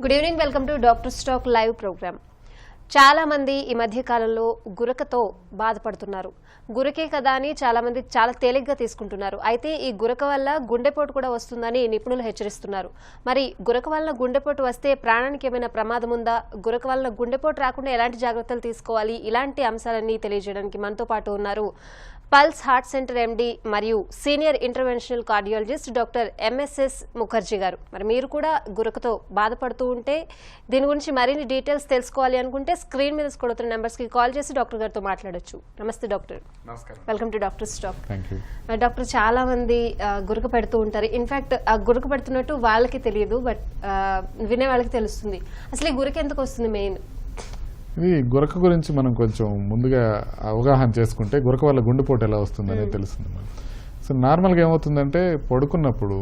Good evening, welcome to doctor stock live program. చాలా మంది ఈ మధ్య కాలంలో గురకతో బాధపడుతున్నారు. గురకే కదా అని చాలా మంది చాలా తేలిగ్గా తీసుకుంటున్నారు. అయితే ఈ గురక వల్ల గుండెపోటు కూడా వస్తుందని నిపుణులు హెచ్చరిస్తున్నారు. మరి గురక వల్ల గుండెపోటు వస్తే ప్రాణానికి ఏమైనా ప్రమాదం ఉందా? గురక వల్ల గుండెపోటు రాకుండా ఎలాంటి జాగ్రత్తలు తీసుకోవాలి? ఇలాంటి అంశాలన్నీ తెలియజేయడానికి మనతో పాటు ఉన్నారు పల్స్ హార్ట్ సెంటర్ ఎండి మరియు senior interventional cardiologist doctor M S S Mukherjee గారు. మరి మీరు కూడా గురకతో బాధపడుతూ ఉంటే దీని గురించి మరిన్ని డీటెయిల్స్ తెలుసుకోవాలి అనుకుంటే స్క్రీన్ మీద కొడుతున్న నెంబర్స్కి కాల్ చేసి డాక్టర్ గారితో మాట్లాడొచ్చు. నమస్తే డాక్టర్. నమస్కారం. Welcome to doctor stock. Thank you. Doctor, చాలా మంది గురక పెడుతూ ఉంటారు. ఇన్ఫాక్ట్ ఆ గురక పెడుతున్నట్టు వాళ్ళకి తెలియదు, బట్ వినే వాళ్ళకి తెలుస్తుంది. అసలు ఈ గురక ఎందుకు వస్తుంది? మెయిన్ ఇది గురక గురించి మనం కొంచెం ముందుగా అవగాహన చేసుకుంటే గురక వల్ల గుండెపోటు ఎలా వస్తుందనేది తెలుస్తుంది. సో నార్మల్గా ఏమవుతుందంటే పడుకున్నప్పుడు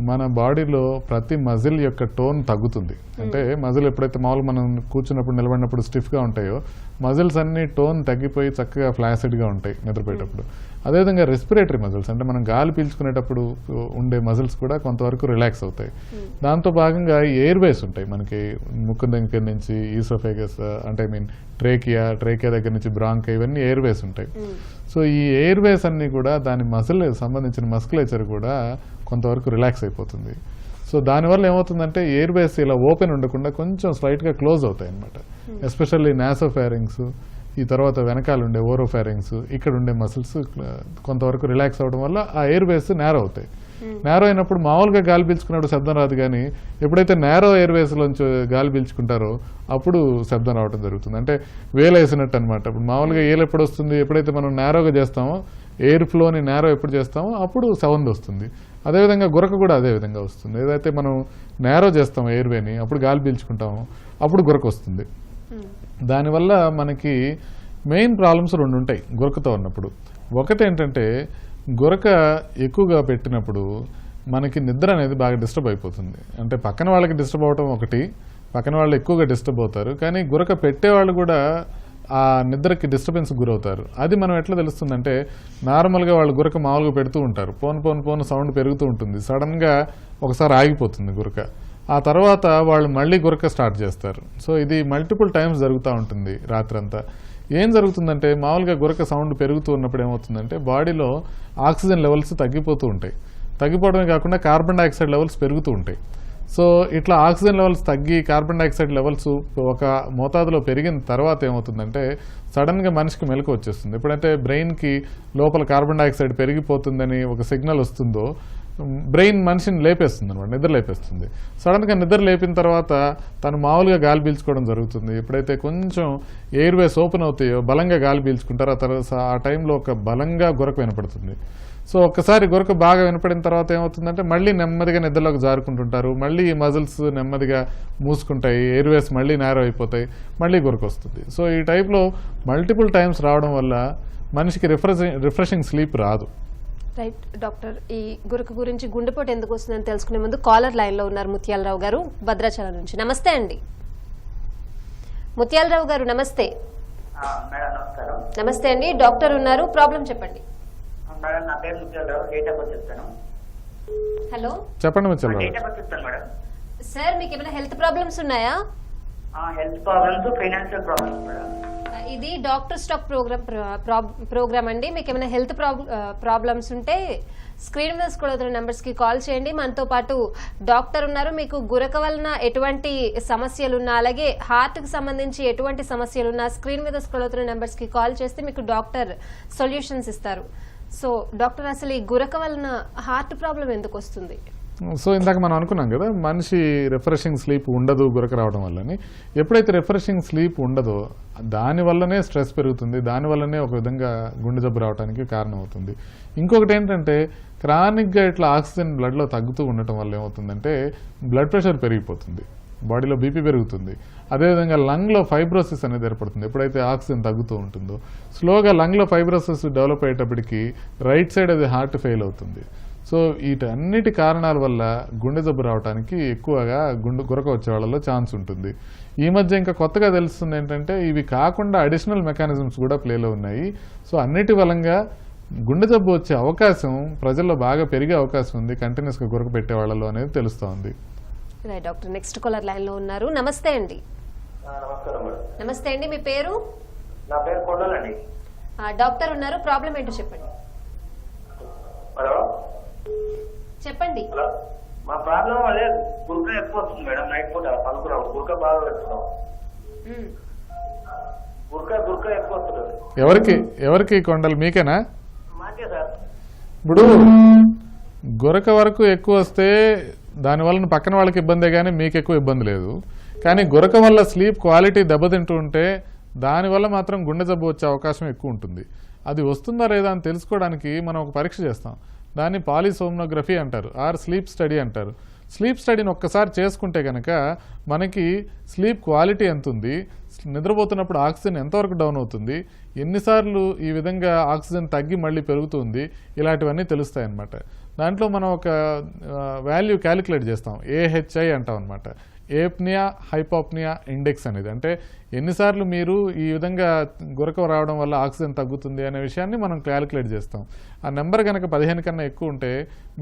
మన బాడీలో ప్రతి మజిల్ యొక్క టోన్ తగ్గుతుంది. అంటే మజిల్ ఎప్పుడైతే మామూలుగా మనం కూర్చున్నప్పుడు నిలబడినప్పుడు స్టిఫ్గా ఉంటాయో మజిల్స్ అన్ని టోన్ తగ్గిపోయి చక్కగా ఫ్లాసిడ్గా ఉంటాయి నిద్రపోయేటప్పుడు. అదేవిధంగా రెస్పిరేటరీ మజిల్స్ అంటే మనం గాలి పీల్చుకునేటప్పుడు ఉండే మజిల్స్ కూడా కొంతవరకు రిలాక్స్ అవుతాయి. దాంతో భాగంగా ఎయిర్ వేస్ ఉంటాయి మనకి ముక్కు దగ్గర నుంచి ఈసోఫేగస్ అంటే ట్రేకియా దగ్గర నుంచి బ్రాంక్, ఇవన్నీ ఎయిర్ వేస్ ఉంటాయి. సో ఈ ఎయిర్ వేస్ అన్ని కూడా దాని మజిల్ సంబంధించిన మస్కులేచర్ కూడా కొంతవరకు రిలాక్స్ అయిపోతుంది. సో దానివల్ల ఏమవుతుందంటే ఎయిర్ వేస్ ఇలా ఓపెన్ ఉండకుండా కొంచెం స్లైట్గా క్లోజ్ అవుతాయి అన్నమాట. ఎస్పెషల్లీ నాసోఫారింగ్స్, ఈ తర్వాత వెనకాల ఉండే ఓరోఫారింగ్స్, ఇక్కడ ఉండే మసిల్స్ కొంతవరకు రిలాక్స్ అవడం వల్ల ఆ ఎయిర్ వేస్ నేరో అవుతాయి. నేరో అయినప్పుడు మామూలుగా గాలి పీల్చుకున్నప్పుడు శబ్దం రాదు, కానీ ఎప్పుడైతే నేరో ఎయిర్ వేస్లోంచి గాలి పీల్చుకుంటారో అప్పుడు శబ్దం రావడం జరుగుతుంది. అంటే వేలేసినట్టు అనమాట. ఇప్పుడు మామూలుగా ఏలు ఎప్పుడు వస్తుంది? ఎప్పుడైతే మనం నేరోగా చేస్తామో, ఎయిర్ ఫ్లోని నేరో ఎప్పుడు చేస్తామో అప్పుడు సౌండ్ వస్తుంది. అదేవిధంగా గురక కూడా అదే విధంగా వస్తుంది. ఏదైతే మనం నేరో చేస్తామో ఎయిర్వేని, అప్పుడు గాలి పీల్చుకుంటామో అప్పుడు గురక వస్తుంది. దానివల్ల మనకి మెయిన్ ప్రాబ్లమ్స్ రెండు ఉంటాయి గురకతో ఉన్నప్పుడు. ఒకటి ఏంటంటే గురక ఎక్కువగా పెట్టినప్పుడు మనకి నిద్ర అనేది బాగా డిస్టర్బ్ అయిపోతుంది. అంటే పక్కన వాళ్ళకి డిస్టర్బ్ అవడం ఒకటి, పక్కన వాళ్ళు ఎక్కువగా డిస్టర్బ్ అవుతారు, కానీ గురక పెట్టేవాళ్ళు కూడా ఆ నిద్రకి డిస్టర్బెన్స్ గురవుతారు. అది మనం ఎట్లా తెలుస్తుందంటే నార్మల్గా వాళ్ళు గురక మామూలుగా పెడుతూ ఉంటారు, పోను సౌండ్ పెరుగుతూ ఉంటుంది, సడన్గా ఒకసారి ఆగిపోతుంది గురక, ఆ తర్వాత వాళ్ళు మళ్ళీ గురక స్టార్ట్ చేస్తారు. సో ఇది మల్టిపుల్ టైమ్స్ జరుగుతూ ఉంటుంది రాత్రంతా. ఏం జరుగుతుందంటే మామూలుగా గురక సౌండ్ పెరుగుతూ ఉన్నప్పుడు ఏమవుతుందంటే బాడీలో ఆక్సిజన్ లెవెల్స్ తగ్గిపోతూ ఉంటాయి. తగ్గిపోవడమే కాకుండా కార్బన్ డైఆక్సైడ్ లెవెల్స్ పెరుగుతూ ఉంటాయి. సో ఇట్లా ఆక్సిజన్ లెవెల్స్ తగ్గి కార్బన్ డైఆక్సైడ్ లెవెల్స్ ఒక మోతాదులో పెరిగిన తర్వాత ఏమవుతుందంటే సడన్గా మనిషికి మెలకు వచ్చేస్తుంది. ఎప్పుడంటే బ్రెయిన్కి లోపల కార్బన్ డైఆక్సైడ్ పెరిగిపోతుందని ఒక సిగ్నల్ వస్తుందో బ్రెయిన్ మనిషిని లేపేస్తుంది అనమాట, నిద్ర లేపేస్తుంది. సడన్గా నిద్ర లేపిన తర్వాత తను మామూలుగా గాలి పీల్చుకోవడం జరుగుతుంది. ఎప్పుడైతే కొంచెం ఎయిర్ వేస్ ఓపెన్ అవుతాయో బలంగా గాలి పీల్చుకుంటారో ఆ తర్వాత ఆ టైంలో ఒక బలంగా గురక వినపడుతుంది. సో ఒక్కసారి గురక బాగా వినపడిన తర్వాత ఏమవుతుందంటే మళ్ళీ నెమ్మదిగా నిద్రలోకి జారుకుంటుంటారు, మళ్ళీ ఈ మజిల్స్ నెమ్మదిగా మూసుకుంటాయి, ఎయిర్వేస్ మళ్ళీ నేరో అయిపోతాయి, మళ్ళీ గురక వస్తుంది. సో ఈ టైప్లో మల్టిపుల్ టైమ్స్ రావడం వల్ల మనిషికి రిఫ్రెషింగ్ స్లీప్ రాదు. రైట్ డాక్టర్, ఈ గురక గురించి గుండెపోటు ఎందుకు వస్తుందని తెలుసుకునే ముందు కాలర్ లైన్లో ఉన్నారు ముత్యాలరావు గారు భద్రాచలం నుంచి. నమస్తే అండి ముత్యాలరావు గారు. నమస్తే. నమస్తే అండి, డాక్టర్ ఉన్నారు, ప్రాబ్లం చెప్పండి. మేడం, నా పేరు ముత్యాలరావు. డేట్ ఆఫ్ బర్త్ చెప్తాను. హలో చెప్పండి ముత్యాలరావు. డేట్ ఆఫ్ బర్త్ చెప్తాను మేడం. సార్, మీకు ఏమైనా హెల్త్ ప్రాబ్లమ్స్ ఉన్నాయా? Health problems, financial problems madam. ఇది డాక్టర్ స్టాక్ ప్రోగ్రామ్ అండి. మీకు ఏమైనా హెల్త్ ప్రాబ్లమ్స్ ఉంటే స్క్రీన్ మీద స్క్రోల్ అవుతున్న నెంబర్స్కి కాల్ చేయండి. మనతో పాటు డాక్టర్ ఉన్నారు. మీకు గురక వలన ఎటువంటి సమస్యలున్నా, అలాగే హార్ట్కి సంబంధించి ఎటువంటి సమస్యలున్నా స్క్రీన్ మీద స్క్రోల్ అవుతున్న నెంబర్స్కి కాల్ చేస్తే మీకు డాక్టర్ సొల్యూషన్స్ ఇస్తారు. సో డాక్టర్, అసలు ఈ గురక వలన హార్ట్ ప్రాబ్లం ఎందుకు వస్తుంది? సో ఇందాక మనం అనుకున్నాం కదా, మనిషి రిఫ్రెషింగ్ స్లీప్ ఉండదు గురక రావడం వల్లని. ఎప్పుడైతే రిఫ్రెషింగ్ స్లీప్ ఉండదో దానివల్లనే స్ట్రెస్ పెరుగుతుంది, దానివల్లనే ఒక విధంగా గుండె జబ్బు రావడానికి కారణం అవుతుంది. ఇంకొకటి ఏంటంటే క్రానిక్గా ఇట్లా ఆక్సిజన్ బ్లడ్లో తగ్గుతూ ఉండటం వల్ల ఏమవుతుందంటే బ్లడ్ ప్రెషర్ పెరిగిపోతుంది, బాడీలో బీపీ పెరుగుతుంది. అదేవిధంగా లంగ్లో ఫైబ్రోసిస్ అనేది ఏర్పడుతుంది. ఎప్పుడైతే ఆక్సిజన్ తగ్గుతూ ఉంటుందో స్లోగా లంగ్లో ఫైబ్రోసిస్ డెవలప్ అయ్యేటప్పటికి రైట్ సైడ్ అది హార్ట్ ఫెయిల్ అవుతుంది. సో వీటన్నిటి కారణాల వల్ల గుండె జబ్బు రావడానికి ఎక్కువగా గురక వచ్చే వాళ్ళలో ఛాన్స్ ఉంటుంది. ఈ మధ్య ఇంకా కొత్తగా తెలుస్తుంది ఏంటంటే ఇవి కాకుండా అడిషనల్ మెకానిజమ్స్ కూడా ప్లేలో ఉన్నాయి. సో అన్నిటి వలంగా గుండె జబ్బు వచ్చే అవకాశం ప్రజల్లో బాగా పెరిగే అవకాశం ఉంది కంటిన్యూస్గా గురక పెట్టే వాళ్ళలో అనేది తెలుస్తోంది. Right doctor, next caller line లో ఉన్నారు. నమస్తే అండి. నమస్కారం మేడం. నమస్తే అండి, మీ పేరు? నా పేరు కొండలండి. డాక్టర్ ఉన్నారు, ప్రాబ్లం ఏంటో చెప్పండి. హలో చెప్పండి. హలో, మా ప్రాబ్లం అదే గురక ఎక్కువ వస్తుంది మేడం. నైట్ పూట పనుకున్నాం, గురక బాగా పెట్టుకున్నాం. మ్మ్. గురక ఎక్కువ వస్తుంది. ఎవరికి కొండలు మీకేనా? మాకే సార్. ఇప్పుడు గురక వరకు ఎక్కువ వస్తే దానివల్ల పక్కన వాళ్ళకి ఇబ్బందే కానీ మీకు ఎక్కువ ఇబ్బంది లేదు. కానీ గురక వల్ల స్లీప్ క్వాలిటీ దెబ్బతింటూ ఉంటే దానివల్ల మాత్రం గుండె జబ్బు వచ్చే అవకాశం ఎక్కువ ఉంటుంది. అది వస్తుందా లేదా అని తెలుసుకోవడానికి మనం ఒక పరీక్ష చేస్తాం. దాన్ని పాలిసోమ్నోగ్రఫీ అంటారు, ఆర్ స్లీప్ స్టడీ అంటారు. స్లీప్ స్టడీని ఒక్కసారి చేసుకుంటే కనుక మనకి స్లీప్ క్వాలిటీ ఎంత ఉంది, నిద్రపోతున్నప్పుడు ఆక్సిజన్ ఎంతవరకు డౌన్ అవుతుంది, ఎన్నిసార్లు ఈ విధంగా ఆక్సిజన్ తగ్గి మళ్ళీ పెరుగుతుంది, ఇలాంటివన్నీ తెలుస్తాయి అన్నమాట. దాంట్లో మనం ఒక వాల్యూ క్యాలిక్యులేట్ చేస్తాం, ఏహెచ్ఐ అంటాం అనమాట. ఏప్నియా హైపోప్నియా ఇండెక్స్ అనేది, అంటే ఎన్నిసార్లు మీరు ఈ విధంగా గురక రావడం వల్ల ఆక్సిజన్ తగ్గుతుంది అనే విషయాన్ని మనం క్యాలిక్యులేట్ చేస్తాం. ఆ నెంబర్ కనుక 15 కన్నా ఎక్కువ ఉంటే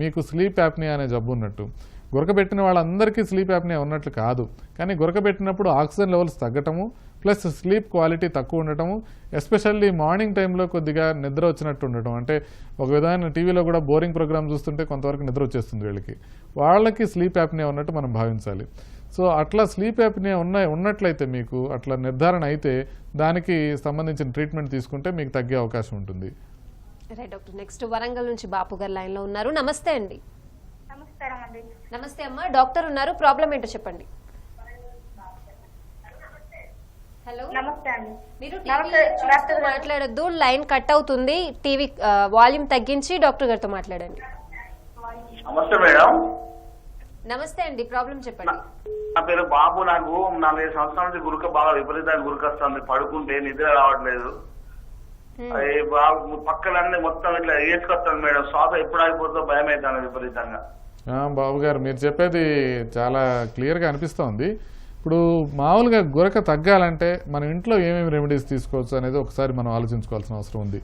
మీకు స్లీప్ యాప్నియా అనే జబ్బు ఉన్నట్టు. గురకబెట్టిన వాళ్ళందరికీ స్లీప్ యాప్నియా ఉన్నట్లు కాదు, కానీ గురకబెట్టినప్పుడు ఆక్సిజన్ లెవెల్స్ తగ్గటము ప్లస్ స్లీప్ క్వాలిటీ తక్కువ ఉండటము, ఎస్పెషల్లీ మార్నింగ్ టైంలో కొద్దిగా నిద్ర వచ్చినట్టు ఉండటం. అంటే ఒక విధమైన టీవీలో కూడా బోరింగ్ ప్రోగ్రామ్ చూస్తుంటే కొంతవరకు నిద్ర వచ్చేస్తుంది వీళ్ళకి, వాళ్ళకి స్లీప్ యాప్నియా ఉన్నట్టు మనం భావించాలి. సో అట్లా స్లీప్ యాప్నియా ఉన్నట్లయితే మీకు అట్లా నిర్ధారణ అయితే దానికి సంబంధించిన ట్రీట్మెంట్ తీసుకుంటే మీకు తగ్గే అవకాశం ఉంటుంది. రైట్ డాక్టర్, నెక్స్ట్ వరంగల్ నుంచి బాపు గారు లైన్ లో ఉన్నారు. నమస్తే అండి. నమస్కారం అండి. నమస్తే అమ్మా, డాక్టర్ ఉన్నారు, ప్రాబ్లం ఏంటో చెప్పండి. హలో, నమస్తే అండి. మీరు నమస్తే, డాక్టర్ గారు. మాట్లాడొద్దు, లైన్ కట్ అవుతుంది. టీవీ వాల్యూమ్ తగ్గించి డాక్టర్ గారితో మాట్లాడండి. నమస్తే మేడం. నమస్తే అండి, ప్రాబ్లం చెప్పండి. నా పేరు బాబు. నాకు 4 సంవత్సరాల నుంచి గురక బాగా విపరీతంగా గురక వస్తుంది. పడుకుంటే నిద్ర రావట్లేదు. అది బాగా పక్కలన్నీ మొత్తం ఇట్లా వేసుకొస్తాను మేడం. శ్వాస ఎప్పుడు అయిపోతుందో భయం అవుతాను విపరీతంగా. బాబు గారు, మీరు చెప్పేది చాలా క్లియర్గా అనిపిస్తోంది. ఇప్పుడు మామూలుగా గురక తగ్గాలంటే మన ఇంట్లో ఏమేమి రెమెడీస్ తీసుకోవచ్చు అనేది ఒకసారి మనం ఆలోచించుకోవాల్సిన అవసరం ఉంది.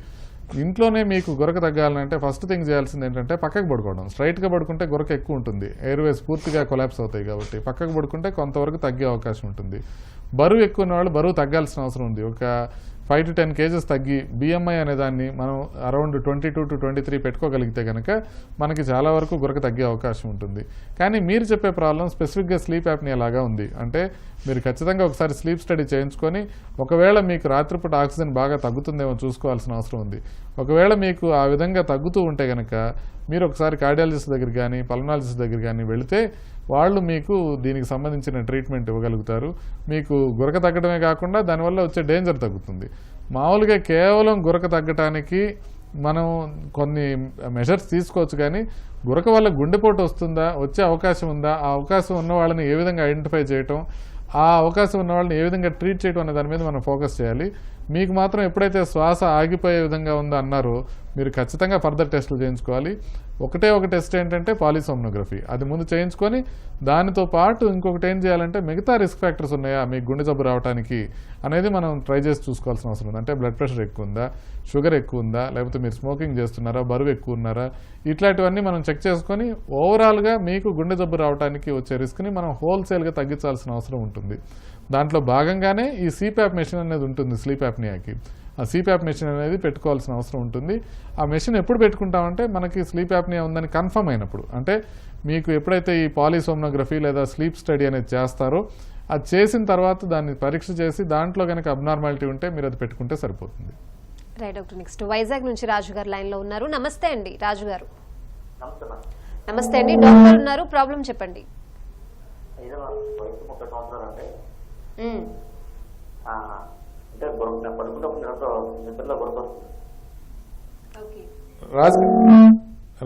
ఇంట్లోనే మీకు గురక తగ్గాలంటే ఫస్ట్ థింగ్ చేయాల్సింది ఏంటంటే పక్కకు పడుకోవడం. స్ట్రైట్గా పడుకుంటే గురక ఎక్కువ ఉంటుంది, ఎయిర్వేస్ పూర్తిగా కొలాప్స్ అవుతాయి కాబట్టి పక్కకు పడుకుంటే కొంతవరకు తగ్గే అవకాశం ఉంటుంది. బరువు ఎక్కువ ఉన్న వాళ్ళు బరువు తగ్గాల్సిన అవసరం ఉంది. ఒక 5 to 10 kgs తగ్గి బిఎంఐ అనే దాన్ని మనం అరౌండ్ 22 to 23 పెట్టుకోగలిగితే కనుక మనకి చాలా వరకు గురక తగ్గే అవకాశం ఉంటుంది. కానీ మీరు చెప్పే ప్రాబ్లం స్పెసిఫిక్గా స్లీప్ యాప్నియా లాగా ఉంది. అంటే మీరు ఖచ్చితంగా ఒకసారి స్లీప్ స్టడీ చేయించుకొని ఒకవేళ మీకు రాత్రిపూట ఆక్సిజన్ బాగా తగ్గుతుందేమో చూసుకోవాల్సిన అవసరం ఉంది. ఒకవేళ మీకు ఆ విధంగా తగ్గుతూ ఉంటే కనుక మీరు ఒకసారి కార్డియాలజిస్ట్ దగ్గర కానీ పల్మనాలజిస్ట్ దగ్గర కానీ వెళితే వాళ్ళు మీకు దీనికి సంబంధించిన ట్రీట్మెంట్ ఇవ్వగలుగుతారు. మీకు గురక తగ్గడమే కాకుండా దానివల్ల వచ్చే డేంజర్ తగ్గుతుంది. మామూలుగా కేవలం గురక తగ్గటానికి మనం కొన్ని మెజర్స్ తీసుకోవచ్చు, కానీ గురక వల్ల గుండెపోటు వస్తుందా, వచ్చే అవకాశం ఉందా, ఆ అవకాశం ఉన్న వాళ్ళని ఏ విధంగా ఐడెంటిఫై చేయటం, ఆ అవకాశం ఉన్న వాళ్ళని ఏ విధంగా ట్రీట్ చేయడం అనే దాని మీద మనం ఫోకస్ చేయాలి. మీకు మాత్రం ఎప్పుడైతే శ్వాస ఆగిపోయే విధంగా ఉందో అన్నారో మీరు ఖచ్చితంగా ఫర్దర్ టెస్టులు చేయించుకోవాలి. ఒక టెస్ట్ ఏంటంటే పాలిసోమ్నోగ్రఫీ, అది ముందు చేయించుకొని దానితో పాటు ఇంకొకటి ఏం చేయాలంటే మిగతా రిస్క్ ఫ్యాక్టర్స్ ఉన్నాయా మీకు గుండె జబ్బు రావడానికి అనేది మనం ట్రై చేసి చూసుకోవాల్సిన అవసరం ఉంది. అంటే బ్లడ్ ప్రెషర్ ఎక్కువ ఉందా, షుగర్ ఎక్కువ ఉందా, లేకపోతే మీరు స్మోకింగ్ చేస్తున్నారా, బరువు ఎక్కువ ఉన్నారా, ఇట్లాంటివన్నీ మనం చెక్ చేసుకొని ఓవరాల్గా మీకు గుండె జబ్బు రావడానికి వచ్చే రిస్క్ని మనం హోల్సేల్గా తగ్గించాల్సిన అవసరం ఉంటుంది. దాంట్లో భాగంగానే ఈ సిప్యాప్ మెషిన్ అనేది ఉంటుంది స్లీప్ యాప్నియాకి. ఆ సిప్యాప్ మెషిన్ అనేది పెట్టుకోవాల్సిన అవసరం ఉంటుంది. ఆ మెషిన్ ఎప్పుడు పెట్టుకుంటామంటే మనకి స్లీప్ యాప్నియా ఉందని కన్ఫర్మ్ అయినప్పుడు, అంటే మీకు ఎప్పుడైతే ఈ పాలిసోమ్నోగ్రఫీ లేదా స్లీప్ స్టడీ అనేది చేస్తారో అది చేసిన తర్వాత దాన్ని పరీక్ష చేసి దాంట్లో కనుక అబ్నార్మాలిటీ ఉంటే మీరు అది పెట్టుకుంటే సరిపోతుంది. రైట్ డాక్టర్, నెక్స్ట్ వైజాగ్ నుంచి రాజు గారు లైన్ లో ఉన్నారు. నమస్తే అండి రాజు గారు. నమస్తే అండి, డాక్టర్ ఉన్నారు, ప్రాబ్లం చెప్పండి.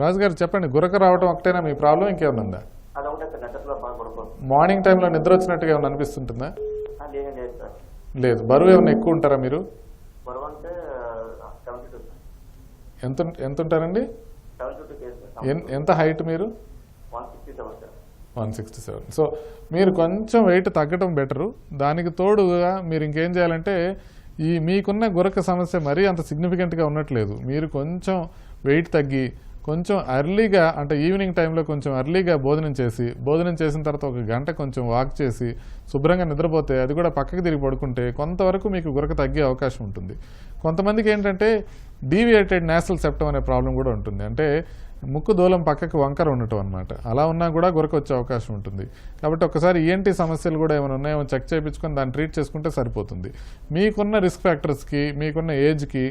రాజు గారు చెప్పండి, గురక రావడం ఒకటేనా మీ ప్రాబ్లం, ఇంకేమైనా ఉందా? మార్నింగ్ టైంలో నిద్ర వచ్చినట్టుగా ఏమైనా అనిపిస్తుంటుందా? లేదు. బరువు ఏమైనా ఎక్కువ ఉంటారా మీరు? ఎంత ఉంటారండి? ఎంత హైట్ మీరు? 167. సో మీరు కొంచెం వెయిట్ తగ్గటం బెటరు. దానికి తోడుగా మీరు ఇంకేం చేయాలంటే మీకున్న గురక సమస్య మరీ అంత సిగ్నిఫికెంట్గా ఉన్నట్లేదు. మీరు కొంచెం వెయిట్ తగ్గి కొంచెం ఎర్లీగా అంటే ఈవినింగ్ టైంలో కొంచెం ఎర్లీగా భోజనం చేసిన తర్వాత 1 గంట కొంచెం వాక్ చేసి శుభ్రంగా నిద్రపోతే, అది కూడా పక్కకి తిరిగి పడుకుంటే కొంతవరకు మీకు గురక తగ్గే అవకాశం ఉంటుంది. కొంతమందికి ఏంటంటే డీవియేటెడ్ నేసల్ సెప్టమ్ అనే ప్రాబ్లం కూడా ఉంటుంది. అంటే ముక్కు దూలం పక్కకి వంకర ఉండటం అనమాట. అలా ఉన్నా కూడా గురక వచ్చే అవకాశం ఉంటుంది. కాబట్టి ఒకసారి ఈఎన్టీ సమస్యలు కూడా ఏమైనా ఉన్నాయేమో చెక్ చేయించుకొని దాన్ని ట్రీట్ చేసుకుంటే సరిపోతుంది. మీకున్న రిస్క్ ఫ్యాక్టర్స్కి, మీకున్న ఏజ్కి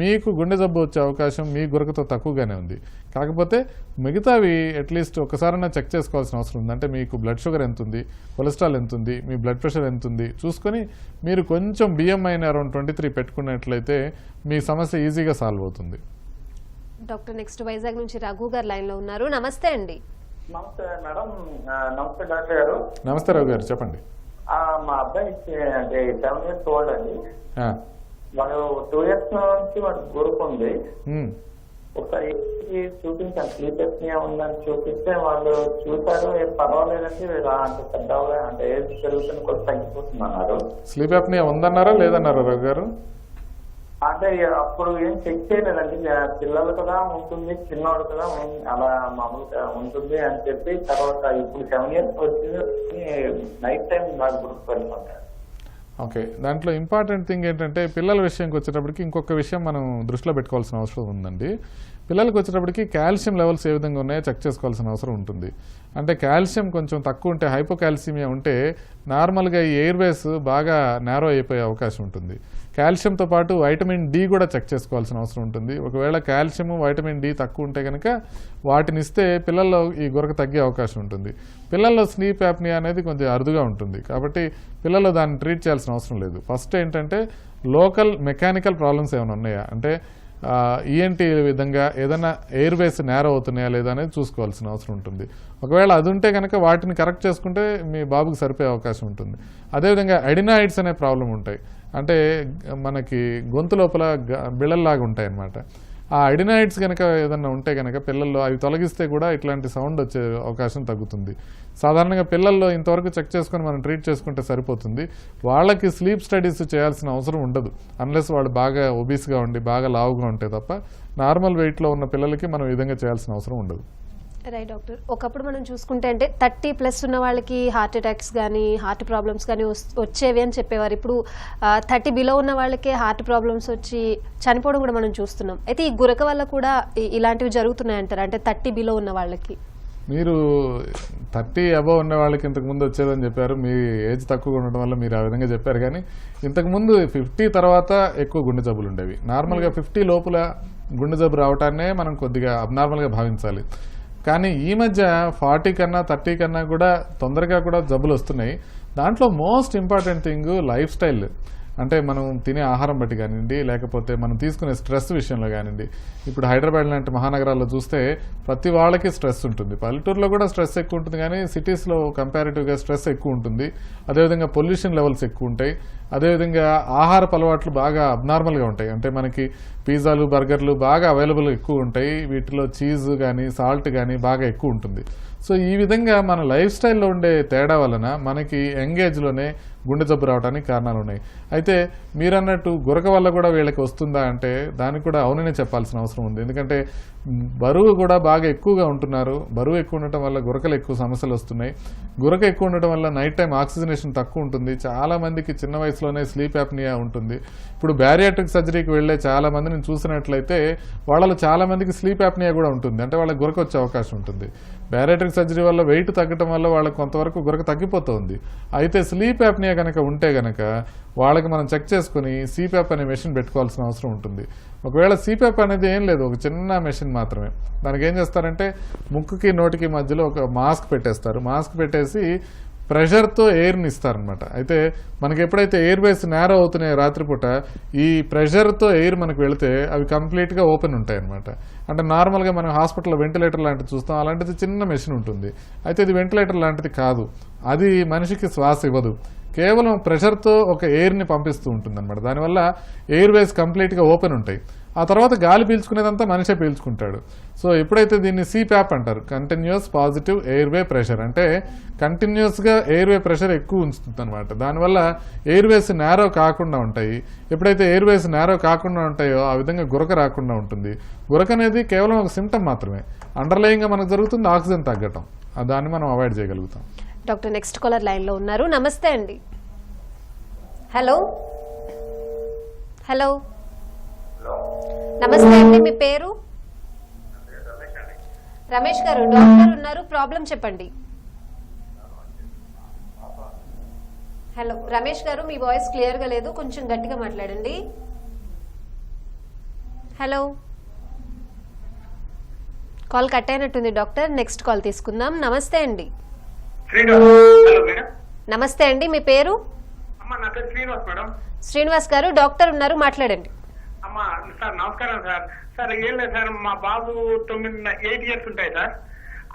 మీకు గుండె జబ్బు వచ్చే అవకాశం మీ గురకతో తక్కువగానే ఉంది. కాకపోతే మిగతావి అట్లీస్ట్ ఒకసారైనా చెక్ చేసుకోవాల్సిన అవసరం ఉంది. అంటే మీకు బ్లడ్ షుగర్ ఎంత ఉంది, కొలెస్ట్రాల్ ఎంత ఉంది, మీ బ్లడ్ ప్రెషర్ ఎంత ఉంది చూసుకొని మీరు కొంచెం బిఎంఐని అరౌండ్ 23 పెట్టుకున్నట్లయితే మీ సమస్య ఈజీగా సాల్వ్ అవుతుంది. డాక్టర్ నెక్స్ట్ వైజాగ్ నుంచి రఘు గారు లైన్ లో ఉన్నారు. నమస్తే అండి. నమస్తే మేడం. నమస్తే డాక్టర్ గారు. నమస్తే రఘు గారు, చెప్పండి. మా అబ్బాయి అంటే 7 years ఓల్డ్ అండి. వాడు 2 years నుంచి వాడు గురుకుంది. ఒకసారి చూపించాను, స్లీప్ ఎప్నియా ఉందని చూపిస్తే వాళ్ళు చూసారు, పర్వాలేదండి అంటే పెద్దగా అంటే ఏజ్ పెరుగుతున్న కొద్ది తగ్గిపోతుంది అన్నారు. స్లీప్ ఎప్నియా ఉందన్నారా లేదన్నారా రఘు గారు? అంటే అప్పుడు ఏం చెక్ చేయలేదండి. పిల్లలు కదా ఉంటుంది, చిన్నవాడు కదా అలా మామూలుగా ఉంటుంది అని చెప్పి తర్వాత ఇప్పుడు 7 years వచ్చింది నైట్ టైం బాగా గుర్తుపెట్టుకుంటారు. ఓకే, దాంట్లో ఇంపార్టెంట్ థింగ్ ఏంటంటే పిల్లల విషయంకి వచ్చేటప్పటికి ఇంకొక విషయం మనం దృష్టిలో పెట్టుకోవాల్సిన అవసరం ఉందండి. పిల్లలకు వచ్చేటప్పటికి కాల్షియం లెవెల్స్ ఏ విధంగా ఉన్నాయో చెక్ చేసుకోవాల్సిన అవసరం ఉంటుంది. అంటే కాల్షియం కొంచెం తక్కువ ఉంటే, హైపోకాల్సిమియా ఉంటే నార్మల్గా ఈ ఎయిర్వేస్ బాగా నేరో అయిపోయే అవకాశం ఉంటుంది. కాల్షియంతో పాటు వైటమిన్ డి కూడా చెక్ చేసుకోవాల్సిన అవసరం ఉంటుంది. ఒకవేళ కాల్షియం, వైటమిన్ డి తక్కువ ఉంటే కనుక వాటిని ఇస్తే పిల్లల్లో ఈ గురక తగ్గే అవకాశం ఉంటుంది. పిల్లల్లో స్లీప్ యాప్నియా అనేది కొంచెం అరుదుగా ఉంటుంది కాబట్టి పిల్లల్లో దాన్ని ట్రీట్ చేయాల్సిన అవసరం లేదు. ఫస్ట్ ఏంటంటే లోకల్ మెకానికల్ ప్రాబ్లమ్స్ ఏమైనా ఉన్నాయా, అంటే ఈఎన్టీ విధంగా ఏదైనా ఎయిర్వేస్ నేరో అవుతున్నాయా లేదా అనేది చూసుకోవాల్సిన అవసరం ఉంటుంది. ఒకవేళ అది ఉంటే కనుక వాటిని కరెక్ట్ చేసుకుంటే మీ బాబుకి సరిపోయే అవకాశం ఉంటుంది. అదేవిధంగా అడినాయిడ్స్ అనే ప్రాబ్లం ఉంటాయి. అంటే మనకి గొంతు లోపల బిళ్ళల్లాగా ఉంటాయి అన్నమాట. ఆ అడినాయిడ్స్ కనుక ఏదన్నా ఉంటే కనుక పిల్లల్లో అవి తొలగిస్తే కూడా ఇట్లాంటి సౌండ్ వచ్చే అవకాశం తగ్గుతుంది. సాధారణంగా పిల్లల్లో ఇంతవరకు చెక్ చేసుకొని మనం ట్రీట్ చేసుకుంటే సరిపోతుంది. వాళ్ళకి స్లీప్ స్టడీస్ చేయాల్సిన అవసరం ఉండదు అన్లెస్ వాళ్ళు బాగా ఒబీస్గా ఉండి బాగా లావుగా ఉంటే తప్ప. నార్మల్ వెయిట్లో ఉన్న పిల్లలకి మనం ఈ విధంగా చేయాల్సిన అవసరం ఉండదు. Right doctor. ఒకప్పుడు మనం చూసుకుంటే అంటే 30+ ఉన్న వాళ్ళకి హార్ట్ అటాక్స్ కానీ హార్ట్ ప్రాబ్లమ్స్ కానీ వచ్చేవి అని చెప్పేవారు. ఇప్పుడు 30 బిలో ఉన్న వాళ్ళకే హార్ట్ ప్రాబ్లమ్స్ వచ్చి చనిపోవడం కూడా మనం చూస్తున్నాం. అయితే ఈ గురక వల్ల కూడా ఇలాంటివి జరుగుతున్నాయంటారు, అంటే 30 బిలో ఉన్న వాళ్ళకి? మీరు 30 అబవ్ ఉన్న వాళ్ళకి ఇంతకుముందు వచ్చేదని చెప్పారు. మీ ఏజ్ తక్కువగా ఉండడం వల్ల మీరు ఆ విధంగా చెప్పారు. కానీ ఇంతకుముందు 50 తర్వాత ఎక్కువ గుండె జబ్బులు ఉండేవి. నార్మల్గా 50 లోపల గుండె జబ్బు రావటాన్నే మనం కొద్దిగా అబ్నార్మల్గా భావించాలి. కానీ ఈ మధ్య 40 కన్నా 30 కన్నా కూడా తొందరగా కూడా జబ్బులు వస్తున్నాయి. దాంట్లో most important thing life style. అంటే మనం తినే ఆహారం బట్టి కానివ్వండి, లేకపోతే మనం తీసుకునే స్ట్రెస్ విషయంలో కానివ్వండి. ఇప్పుడు హైదరాబాద్ లాంటి మహానగరాల్లో చూస్తే ప్రతి వాళ్ళకి స్ట్రెస్ ఉంటుంది. పల్లెటూరులో కూడా స్ట్రెస్ ఎక్కువ ఉంటుంది, కానీ సిటీస్లో కంపారిటివ్గా స్ట్రెస్ ఎక్కువ ఉంటుంది. అదేవిధంగా పొల్యూషన్ లెవెల్స్ ఎక్కువ ఉంటాయి. అదేవిధంగా ఆహారపు అలవాట్లు బాగా అబ్నార్మల్గా ఉంటాయి. అంటే మనకి పిజ్జాలు, బర్గర్లు బాగా అవైలబుల్ ఎక్కువ ఉంటాయి. వీటిలో చీజ్ కానీ సాల్ట్ కానీ బాగా ఎక్కువ ఉంటుంది. సో ఈ విధంగా మన లైఫ్ స్టైల్లో ఉండే తేడా వలన మనకి యంగ్ ఏజ్లోనే గుండె జబ్బు రావడానికి కారణాలు ఉన్నాయి. అయితే మీరన్నట్టు గురక వల్ల కూడా వీళ్ళకి వస్తుందా అంటే దానికి కూడా అవుననే చెప్పాల్సిన అవసరం ఉంది. ఎందుకంటే బరువు కూడా బాగా ఎక్కువగా ఉంటున్నారు. బరువు ఎక్కువ ఉండటం వల్ల గురకలు ఎక్కువ సమస్యలు వస్తున్నాయి. గురక ఎక్కువ ఉండటం వల్ల నైట్ టైం ఆక్సిజనేషన్ తక్కువ ఉంటుంది. చాలా మందికి చిన్న వయసులోనే స్లీప్ యాప్నియా ఉంటుంది. ఇప్పుడు బ్యారియాట్రిక్ సర్జరీకి వెళ్లే చాలా మందిని చూసినట్లయితే వాళ్ళలో చాలా మందికి స్లీప్ యాప్నియా కూడా ఉంటుంది. అంటే వాళ్ళకి గురక వచ్చే అవకాశం ఉంటుంది. బ్యారియాట్రిక్ సర్జరీ వల్ల వెయిట్ తగ్గటం వల్ల వాళ్ళకి కొంతవరకు గురక తగ్గిపోతుంది. అయితే స్లీప్ యాప్నియా కనుక ఉంటే కనుక వాళ్ళకి మనం చెక్ చేసుకుని సిప్యాప్ అనే మెషిన్ పెట్టుకోవాల్సిన అవసరం ఉంటుంది. ఒకవేళ సిప్యాప్ అనేది ఏం లేదు, ఒక చిన్న మెషిన్ మాత్రమే. దానికి ఏం చేస్తారంటే ముక్కుకి నోటికి మధ్యలో ఒక మాస్క్ పెట్టేస్తారు. మాస్క్ పెట్టేసి ప్రెషర్తో ఎయిర్ని ఇస్తారనమాట. అయితే మనకి ఎప్పుడైతే ఎయిర్ వేస్ నేరో అవుతున్నాయో రాత్రిపూట, ఈ ప్రెషర్తో ఎయిర్ మనకు వెళితే అవి కంప్లీట్గా ఓపెన్ ఉంటాయి అనమాట. అంటే నార్మల్గా మనం హాస్పిటల్లో వెంటిలేటర్ లాంటిది చూస్తాం, అలాంటిది చిన్న మెషిన్ ఉంటుంది. అయితే ఇది వెంటిలేటర్ లాంటిది కాదు, అది మనిషికి శ్వాస ఇవ్వదు, కేవలం ప్రెషర్తో ఒక ఎయిర్ని పంపిస్తూ ఉంటుంది అనమాట. దానివల్ల ఎయిర్ వేస్ కంప్లీట్గా ఓపెన్ ఉంటాయి. ఆ తర్వాత గాలి పీల్చుకునేదంతా మనిషే పీల్చుకుంటాడు. సో ఎప్పుడైతే దీన్ని CPAP అంటారు, కంటిన్యూస్ పాజిటివ్ ఎయిర్వే ప్రెషర్, అంటే కంటిన్యూస్గా ఎయిర్వే ప్రెషర్ ఎక్కువ ఉంచుతుంది అనమాట. దానివల్ల ఎయిర్వేస్ నేరో కాకుండా ఉంటాయి. ఎప్పుడైతే ఎయిర్వేస్ నేరో కాకుండా ఉంటాయో ఆ విధంగా గురక రాకుండా ఉంటుంది. గురక అనేది కేవలం ఒక సిమ్టమ్ మాత్రమే. అండర్లయింగ్గా మనకు జరుగుతుంది ఆక్సిజన్ తగ్గటం, దాన్ని మనం అవాయిడ్ చేయగలుగుతాం. డాక్టర్ నెక్స్ట్ కాలర్ లైన్లో ఉన్నారు. నమస్తే అండి. హలో హలో నమస్తే అండి, మీ పేరు? రమేష్ గారు, డాక్టర్ ఉన్నారు, ప్రాబ్లం చెప్పండి. హలో రమేష్ గారు, మీ వాయిస్ క్లియర్ గా లేదు, కొంచెం గట్టిగా మాట్లాడండి. హలో, కాల్ కట్ అయినట్టుంది డాక్టర్. నెక్స్ట్ కాల్ తీసుకుందాం. నమస్తే అండి. నమస్తే అండి, మీ పేరు? శ్రీనివాస్ గారు, డాక్టర్ ఉన్నారు, మాట్లాడండి. అమ్మా సార్ నమస్కారం సార్. సార్ ఏం లేదు సార్, మా బాబు 8 ఇయర్స్ ఉంటాయి సార్.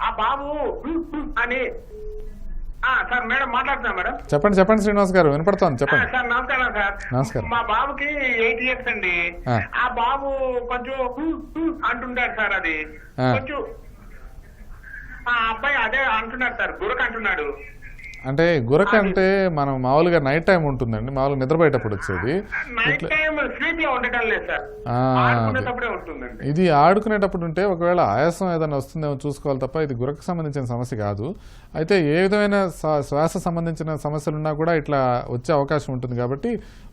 ఆ బాబు అని సార్ మేడం మాట్లాడుతున్నా మేడం. చెప్పండి శ్రీనివాస్ గారు, వినపడుతోంది, చెప్పండి. సార్ నమస్కారం సార్. నమస్కారం. మా బాబుకి 8 ఇయర్స్ అండి. ఆ బాబు కొంచెం అంటుంటాడు సార్, అది కొంచెం ఆ అబ్బాయి అదే అంటున్నాడు సార్, గురక అంటున్నాడు. అంటే గురక అంటే మనం మామూలుగా నైట్ టైం ఉంటుందండి, మామూలుగా నిద్రపోయేటప్పుడు వచ్చేది. ఇది ఆడుకునేటప్పుడు ఉంటే ఒకవేళ ఆయాసం ఏదైనా వస్తుందేమో చూసుకోవాలి తప్ప ఇది గురక సంబంధించిన సమస్య కాదు. అయితే ఏ విధమైన శ్వాస సంబంధించిన సమస్యలు ఉన్నా కూడా ఇట్లా వచ్చే అవకాశం ఉంటుంది. కాబట్టి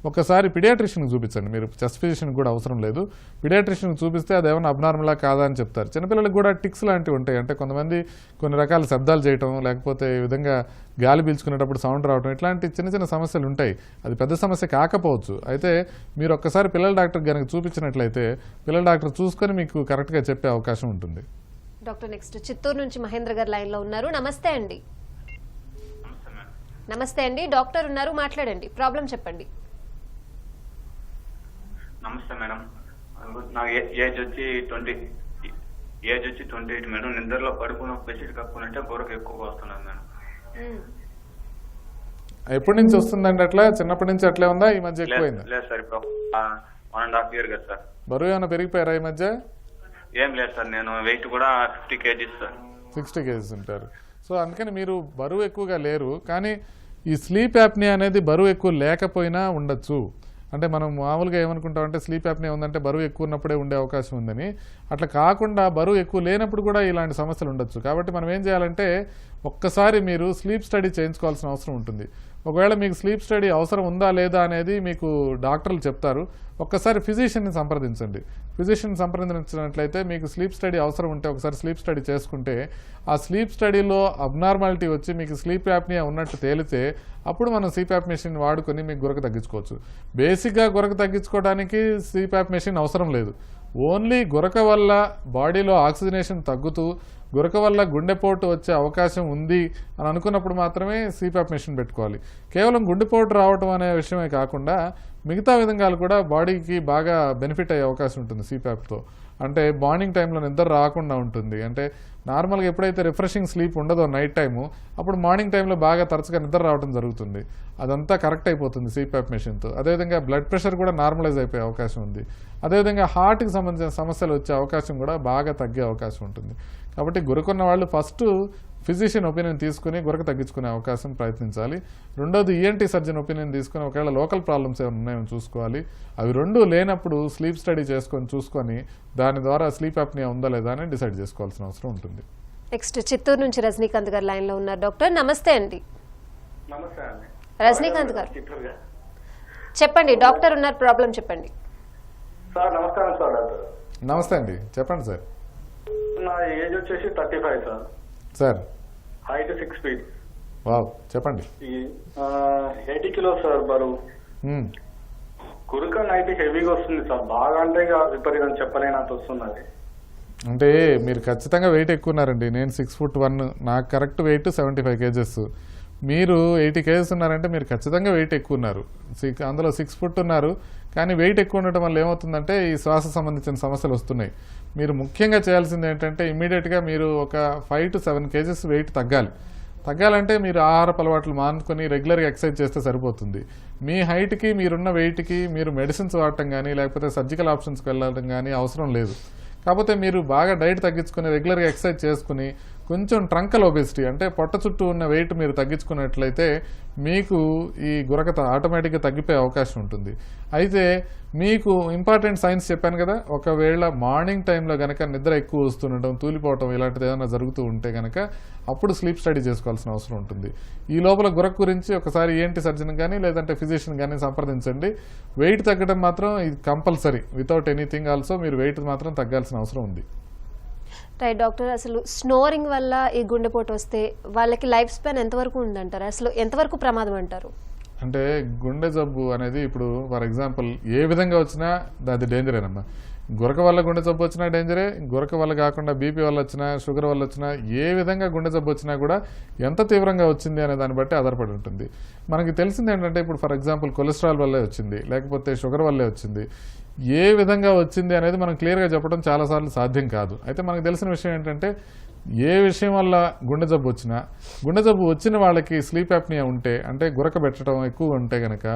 ఒకసారి పిడియాట్రిషియన్కి చూపించండి. మీరు చెస్ట్ ఫిజిషియన్ కూడా అవసరం లేదు, పిడియాట్రిషియన్కి చూపిస్తే అది ఏమైనా అబ్నార్మలా కాదా అని చెప్తారు. చిన్నపిల్లలకు కూడా టిక్స్ లాంటివి ఉంటాయి, అంటే కొంతమంది కొన్ని రకాల శబ్దాలు చేయటం, లేకపోతే ఈ విధంగా గాలి పీల్చుకునేటప్పుడు సౌండ్ రావడం, ఇట్లాంటి చిన్న చిన్న సమస్యలు ఉంటాయి. అది పెద్ద సమస్య కాకపోవచ్చు. అయితే మీరు ఒక్కసారి పిల్లల డాక్టర్ కనుక చూపించినట్లయితే పిల్లల డాక్టర్ చూసుకొని మీకు కరెక్ట్గా చెప్పే అవకాశం ఉంటుంది. డాక్టర్ నెక్స్ట్ చిత్తూరు నుంచి మహేంద్ర గారు లైన్ లో ఉన్నారు. నమస్తే అండి. నమస్తే అండి, డాక్టర్ ఉన్నారు, మాట్లాడండి, ప్రాబ్లం చెప్పండి. నమస్తే మేడం, నా ఏజ్ వచ్చి 28 మేడం. నిద్రలో పడుకున్న బెడ్షీట్ కప్పుకుంటే గురక ఎక్కువగా వస్తున్నది మేడం. ఎప్పటి నుంచి వస్తుందండి అట్లా? చిన్నప్పటి నుంచి అట్లే ఉందా, ఈ మధ్య ఎక్కువైందా? లేదు సార్, ఇప్పుడు 1.5 year కదా సార్. బరువు ఏమైనా పెరిగిపోయారా ఈ మధ్య? ఏం లేదు సార్, నేను వెయిట్ కూడా 50 kgs సార్. 60 kgs ఉంటారు. సో అందుకని మీరు బరువు ఎక్కువగా లేరు, కానీ ఈ స్లీప్ యాప్నియా అనేది బరువు ఎక్కువ లేకపోయినా ఉండొచ్చు. అంటే మనం మామూలుగా ఏమనుకుంటామంటే స్లీప్ యాప్నియా ఉందంటే బరువు ఎక్కువ ఉన్నప్పుడే ఉండే అవకాశం ఉందని. అట్లా కాకుండా బరువు ఎక్కువ లేనప్పుడు కూడా ఇలాంటి సమస్యలు ఉండొచ్చు. కాబట్టి మనం ఏం చేయాలంటే ఒక్కసారి మీరు స్లీప్ స్టడీ చేయించుకోవాల్సిన అవసరం ఉంటుంది. ఒకవేళ మీకు స్లీప్ స్టడీ అవసరం ఉందా లేదా అనేది మీకు డాక్టర్లు చెప్తారు. ఒక్కసారి ఫిజిషియన్ని సంప్రదించండి. ఫిజిషియన్ సంప్రదించినట్లయితే మీకు స్లీప్ స్టడీ అవసరం ఉంటే ఒకసారి స్లీప్ స్టడీ చేసుకుంటే ఆ స్లీప్ స్టడీలో అబ్నార్మాలిటీ వచ్చి మీకు స్లీప్ యాప్నియా ఉన్నట్టు తేలితే అప్పుడు మనం CPAP మెషిన్ వాడుకొని మీకు గురక తగ్గించుకోవచ్చు. బేసిక్గా గురక తగ్గించుకోవడానికి CPAP మెషిన్ అవసరం లేదు. ఓన్లీ గురక వల్ల బాడీలో ఆక్సిజనేషన్ తగ్గుతూ గురక వల్ల గుండెపోటు వచ్చే అవకాశం ఉంది అని అనుకున్నప్పుడు మాత్రమే CPAP మెషిన్ పెట్టుకోవాలి. కేవలం గుండెపోటు రావటం అనే విషయమే కాకుండా మిగతా విధంగాలు కూడా బాడీకి బాగా బెనిఫిట్ అయ్యే అవకాశం ఉంటుంది CPAPతో. అంటే మార్నింగ్ టైంలో నిద్ర రాకుండా ఉంటుంది. అంటే నార్మల్గా ఎప్పుడైతే రిఫ్రెషింగ్ స్లీప్ ఉండదో నైట్ టైము, అప్పుడు మార్నింగ్ టైంలో బాగా తరచుగా నిద్ర రావడం జరుగుతుంది. అదంతా కరెక్ట్ అయిపోతుంది CPAP మెషిన్తో. అదేవిధంగా బ్లడ్ ప్రెషర్ కూడా నార్మలైజ్ అయిపోయే అవకాశం ఉంది. అదేవిధంగా హార్ట్కి సంబంధించిన సమస్యలు వచ్చే అవకాశం కూడా బాగా తగ్గే అవకాశం ఉంటుంది. కాబట్టి గురకున్న వాళ్ళు ఫస్ట్ ఫిజిషియన్ ఒపీనియన్ తీసుకుని గురక తగ్గించుకునే అవకాశం ప్రయత్నించాలి. రెండోది ENT సర్జన్ ఒపీనియన్ తీసుకుని ఒకవేళ లోకల్ ప్రాబ్లమ్స్ ఏమైనా ఉన్నాయో చూసుకోవాలి. అవి రెండు లేనప్పుడు స్లీప్ స్టడీ చూసుకొని దాని ద్వారా స్లీప్ యాప్నియా ఉందా లేదా అని డిసైడ్ చేసుకోవాల్సిన అవసరం ఉంటుంది. నెక్స్ట్ చిత్తూరు నుంచి రజనీకాంత్ గారు లైన్ లో ఉన్నారు. డాక్టర్ నమస్తే అండి. నమస్తే అండి. రజనీకాంత్ గారు చెప్పండి, డాక్టర్ ఉన్నారు, ప్రాబ్లం చెప్పండి. సార్ నమస్కారం సార్. డాక్టర్ నమస్తే అండి, చెప్పండి సార్. నా ఏజ్ వచ్చేసి 35 sir. Sir height 6 feet. Wow, చెప్పండి. 80 kilos సార్ బరువు. గురక నైట్ హెవీగా వస్తుంది సార్, బాగా అంటే విపరీతం చెప్పలేనంత వస్తున్నది. అంటే మీరు ఖచ్చితంగా వెయిట్ ఎక్కువ ఉన్నారండి. నేను 6'1", నాకు కరెక్ట్ వెయిట్ 75 kgs. మీరు 80 kgs ఉన్నారంటే మీరు ఖచ్చితంగా వెయిట్ ఎక్కువ ఉన్నారు. అందులో 6 foot ఉన్నారు, కానీ వెయిట్ ఎక్కువ ఉండటం వల్ల ఏమవుతుందంటే ఈ శ్వాస సంబంధించిన సమస్యలు వస్తున్నాయి. మీరు ముఖ్యంగా చేయాల్సింది ఏంటంటే ఇమ్మీడియట్గా మీరు ఒక 5 to 7 kgs వెయిట్ తగ్గాలి. తగ్గాలంటే మీరు ఆహారపు అలవాట్లు మానుకొని రెగ్యులర్గా ఎక్సర్సైజ్ చేస్తే సరిపోతుంది. మీ హైట్కి మీరున్న వెయిట్కి మీరు మెడిసిన్స్ వాడటం కానీ లేకపోతే సర్జికల్ ఆప్షన్స్కి వెళ్ళడం కానీ అవసరం లేదు. కాకపోతే మీరు బాగా డైట్ తగ్గించుకొని రెగ్యులర్గా ఎక్సర్సైజ్ చేసుకుని కొంచెం ట్రంకల్ ఒబెసిటీ అంటే పొట్ట చుట్టూ ఉన్న వెయిట్ మీరు తగ్గించుకున్నట్లయితే మీకు ఈ గురకత ఆటోమేటిక్గా తగ్గిపోయే అవకాశం ఉంటుంది. అయితే మీకు ఇంపార్టెంట్ సైన్స్ చెప్పాను కదా, ఒకవేళ మార్నింగ్ టైంలో కనుక నిద్ర ఎక్కువ వస్తుండటం, తూలిపోవటం ఇలాంటిది ఏదైనా జరుగుతూ ఉంటే కనుక అప్పుడు స్లీప్ స్టడీ చేసుకోవాల్సిన అవసరం ఉంటుంది. ఈ లోపల గురక గురించి ఒకసారి ఏంటి సర్జన్ కానీ లేదంటే ఫిజిషియన్ కానీ సంప్రదించండి. వెయిట్ తగ్గడం మాత్రం ఇది కంపల్సరీ, వితౌట్ ఎనీథింగ్ ఆల్సో మీరు వెయిట్ మాత్రం తగ్గాల్సిన అవసరం ఉంది. రైట్ డాక్టర్, అసలు స్నోరింగ్ వల్ల ఈ గుండెపోటు వస్తే వాళ్ళకి లైఫ్ స్పాన్ ఎంతవరకు ఉందంటారు, అసలు ఎంతవరకు ప్రమాదం అంటారు? అంటే గుండె జబ్బు అనేది ఇప్పుడు ఫర్ ఎగ్జాంపుల్ ఏ విధంగా వచ్చినా అది డేంజరేనమ్మా. గురక వల్ల గుండె జబ్బు వచ్చినా డేంజరే, గురక వల్ల కాకుండా బీపీ వల్ల వచ్చినా, షుగర్ వల్ల వచ్చినా, ఏ విధంగా గుండె జబ్బు వచ్చినా కూడా ఎంత తీవ్రంగా వచ్చింది అనే దాన్ని బట్టి ఆధారపడి ఉంటుంది. మనకి తెలిసింది ఏంటంటే ఇప్పుడు ఫర్ ఎగ్జాంపుల్ కొలెస్ట్రాల్ వల్లే వచ్చింది, లేకపోతే షుగర్ వల్లే వచ్చింది, ఏ విధంగా వచ్చింది అనేది మనం క్లియర్గా చెప్పడం చాలాసార్లు సాధ్యం కాదు. అయితే మనకు తెలిసిన విషయం ఏంటంటే ఏ విషయం వల్ల గుండె జబ్బు వచ్చినా, గుండె జబ్బు వచ్చిన వాళ్ళకి స్లీప్ యాప్నియా ఉంటే అంటే గురక పెట్టడం ఎక్కువ ఉంటే కనుక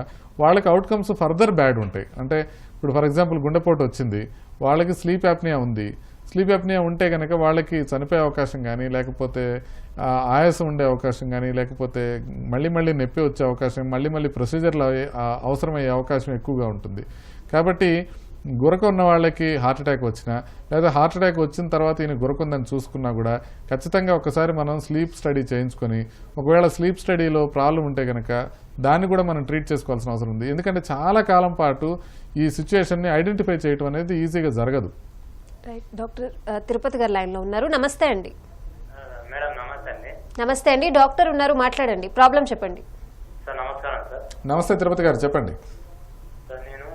వాళ్ళకి అవుట్కమ్స్ ఫర్దర్ బ్యాడ్ ఉంటాయి. అంటే ఇప్పుడు ఫర్ ఎగ్జాంపుల్ గుండెపోటు వచ్చింది, వాళ్ళకి స్లీప్ యాప్నియా ఉంది, స్లీప్ యాప్నియా ఉంటే కనుక వాళ్ళకి చనిపోయే అవకాశం కానీ లేకపోతే ఆయాసం ఉండే అవకాశం కానీ లేకపోతే మళ్ళీ మళ్ళీ నొప్పి వచ్చే అవకాశం, మళ్ళీ మళ్ళీ ప్రొసీజర్లు అవసరమయ్యే అవకాశం ఎక్కువగా ఉంటుంది. కాబట్టి గురక ఉన్న వాళ్ళకి హార్ట్ అటాక్ వచ్చినా లేదా హార్ట్ అటాక్ వచ్చిన తర్వాత ఈయన గురక ఉందని చూసుకున్నా కూడా ఖచ్చితంగా ఒకసారి మనం స్లీప్ స్టడీ చేయించుకొని ఒకవేళ స్లీప్ స్టడీలో ప్రాబ్లం ఉంటే కనుక దాన్ని కూడా మనం ట్రీట్ చేసుకోవాల్సిన అవసరం ఉంది. ఎందుకంటే చాలా కాలం పాటు ఈ సిచ్యువేషన్ని ఐడెంటిఫై చేయడం అనేది ఈజీగా జరగదు. రైట్ డాక్టర్, తిరుపతి గారు లైన్లో ఉన్నారు. నమస్తే అండి. మేడం నమస్తే అండి. నమస్తే అండి, డాక్టర్ ఉన్నారు, మాట్లాడండి, ప్రాబ్లం చెప్పండి. సార్ నమస్కారం సార్. నమస్తే తిరుపతి గారు, చెప్పండి. సార్ నేను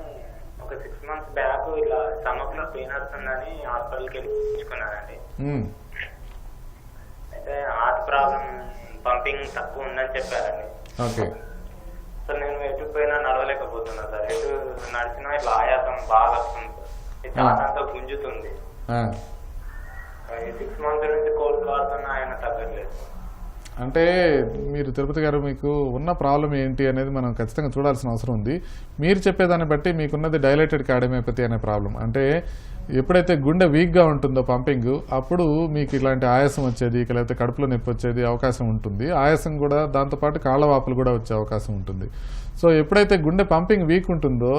ఒక 6 months బ్యాక్ ఇలా స్టమక్ లో పెయిన్ వస్తుందని హాస్పిటల్కి వెళ్ళి చూపించుకున్నానండి. అయితే హార్ట్ ప్రాబ్లం, పంపింగ్ తక్కువ ఉందని చెప్పారండి. ఓకే సార్ నేను ఎటు పోయినా నడవలేకపోతున్నా సార్, ఎటు నడిచినా ఇట్లా ఆయాసం బాగా వస్తుంది సార్, చాలా గుంజుతుంది. 6 months నుంచి కోర్స్ వాడుతున్నా ఆయన తగ్గట్లేదు. అంటే మీరు తిరుపతి గారు మీకు ఉన్న ప్రాబ్లం ఏంటి అనేది మనం ఖచ్చితంగా చూడాల్సిన అవసరం ఉంది. మీరు చెప్పేదాన్ని బట్టి మీకున్నది డైలేటెడ్ కార్డియోమైపతి అనే ప్రాబ్లం. అంటే ఎప్పుడైతే గుండె వీక్గా ఉంటుందో పంపింగ్, అప్పుడు మీకు ఇలాంటి ఆయాసం వచ్చేది, లేకపోతే కడుపులో నొప్పి వచ్చేది అవకాశం ఉంటుంది. ఆయాసం కూడా దాంతోపాటు కాళ్ళవాపులు కూడా వచ్చే అవకాశం ఉంటుంది. సో ఎప్పుడైతే గుండె పంపింగ్ వీక్ ఉంటుందో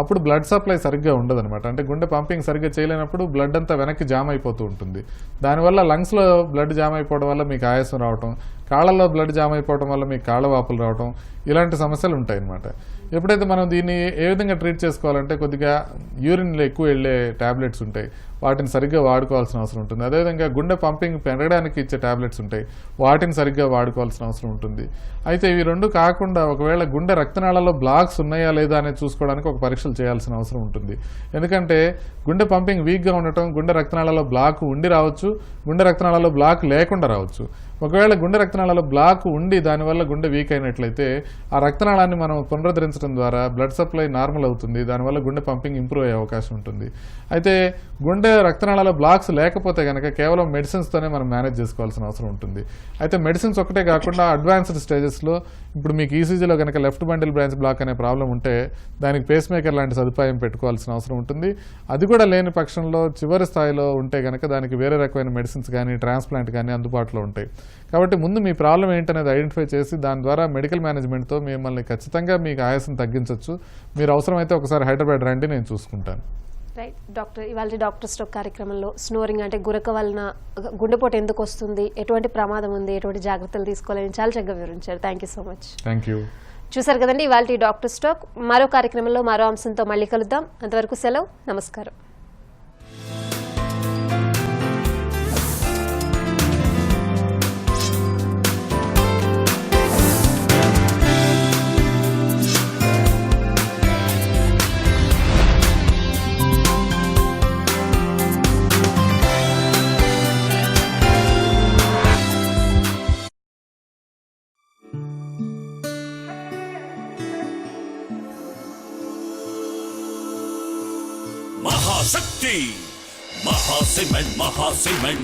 అప్పుడు బ్లడ్ సప్లై సరిగ్గా ఉండదన్నమాట. అంటే గుండె పంపింగ్ సరిగ్గా చేయలేనప్పుడు బ్లడ్ అంతా వెనక్కి జామ్ అయిపోతూ ఉంటుంది. దానివల్ల లంగ్స్లో బ్లడ్ జామ్ అయిపోవడం వల్ల మీకు ఆయాసం రావటం, కాళ్ళల్లో బ్లడ్ జామ్ అయిపోవడం వల్ల మీకు కాళ్ళవాపులు రావటం, ఇలాంటి సమస్యలు ఉంటాయి అన్నమాట. ఎప్పుడైతే మనం దీన్ని ఏ విధంగా ట్రీట్ చేసుకోవాలంటే కొద్దిగా యూరిన్లో ఎక్కువ వెళ్ళే టాబ్లెట్స్ ఉంటాయి, వాటిని సరిగ్గా వాడుకోవాల్సిన అవసరం ఉంటుంది. అదేవిధంగా గుండె పంపింగ్ పెరగడానికి ఇచ్చే టాబ్లెట్స్ ఉంటాయి, వాటిని సరిగ్గా వాడుకోవాల్సిన అవసరం ఉంటుంది. అయితే ఇవి రెండు కాకుండా ఒకవేళ గుండె రక్తనాళాల్లో బ్లాక్స్ ఉన్నాయా లేదా అనేది చూసుకోవడానికి ఒక పరీక్షలు చేయాల్సిన అవసరం ఉంటుంది. ఎందుకంటే గుండె పంపింగ్ వీక్గా ఉండటం, గుండె రక్తనాళాల్లో బ్లాక్ ఉండి రావచ్చు, గుండె రక్తనాళాల్లో బ్లాక్ లేకుండా రావచ్చు. ఒకవేళ గుండె రక్తనాళాల్లో బ్లాక్ ఉండి దానివల్ల గుండె వీక్ అయినట్లయితే ఆ రక్తనాళాన్ని మనం పునరుద్ధరించడం ద్వారా బ్లడ్ సప్లై నార్మల్ అవుతుంది, దానివల్ల గుండె పంపింగ్ ఇంప్రూవ్ అయ్యే అవకాశం ఉంటుంది. అయితే గుండె రక్తనాళాల్లో బ్లాక్స్ లేకపోతే కనుక కేవలం మెడిసిన్స్తోనే మనం మేనేజ్ చేసుకోవాల్సిన అవసరం ఉంటుంది. అయితే మెడిసిన్స్ ఒకటే కాకుండా అడ్వాన్స్డ్ స్టేజెస్లో ఇప్పుడు మీకు ఈసీజీలో కనుక లెఫ్ట్ బండిల్ బ్రాంచ్ బ్లాక్ అనే ప్రాబ్లం ఉంటే దానికి పేస్ మేకర్ లాంటి సదుపాయం పెట్టుకోవాల్సిన అవసరం ఉంటుంది. అది కూడా లేని పక్షంలో చివరి స్థాయిలో ఉంటే కనుక దానికి వేరే రకమైన మెడిసిన్స్ కానీ ట్రాన్స్ప్లాంట్ కానీ అందుబాటులో ఉంటాయి. కాబట్టి ముందు మీ ప్రాబ్లం ఏంటనేది ఐడెంటిఫై చేసి దాని ద్వారా మెడికల్ మేనేజ్మెంట్తో మిమ్మల్ని ఖచ్చితంగా మీకు ఆయాసం తగ్గించవచ్చు. మీరు అవసరమైతే ఒకసారి హైదరాబాద్ రండి, నేను చూసుకుంటాను. రైట్ డాక్టర్, ఇవాళ డాక్టర్ స్ట్రోక్ కార్యక్రమంలో స్నోరింగ్ అంటే గురక వలన గుండెపోటు ఎందుకు వస్తుంది, ఎటువంటి ప్రమాదం ఉంది, ఎటువంటి జాగ్రత్తలు తీసుకోవాలని చాలా చక్కగా వివరించారు. Thank you so much. Thank you. చూసారు కదండి ఇవాళ డాక్టర్ స్ట్రోక్. మరో కార్యక్రమంలో మరో అంశంతో మళ్ళీ కలుద్దాం. అంతవరకు సెలవు, నమస్కారం. महाशक्ति, महासिमेंट, महासिमेंट,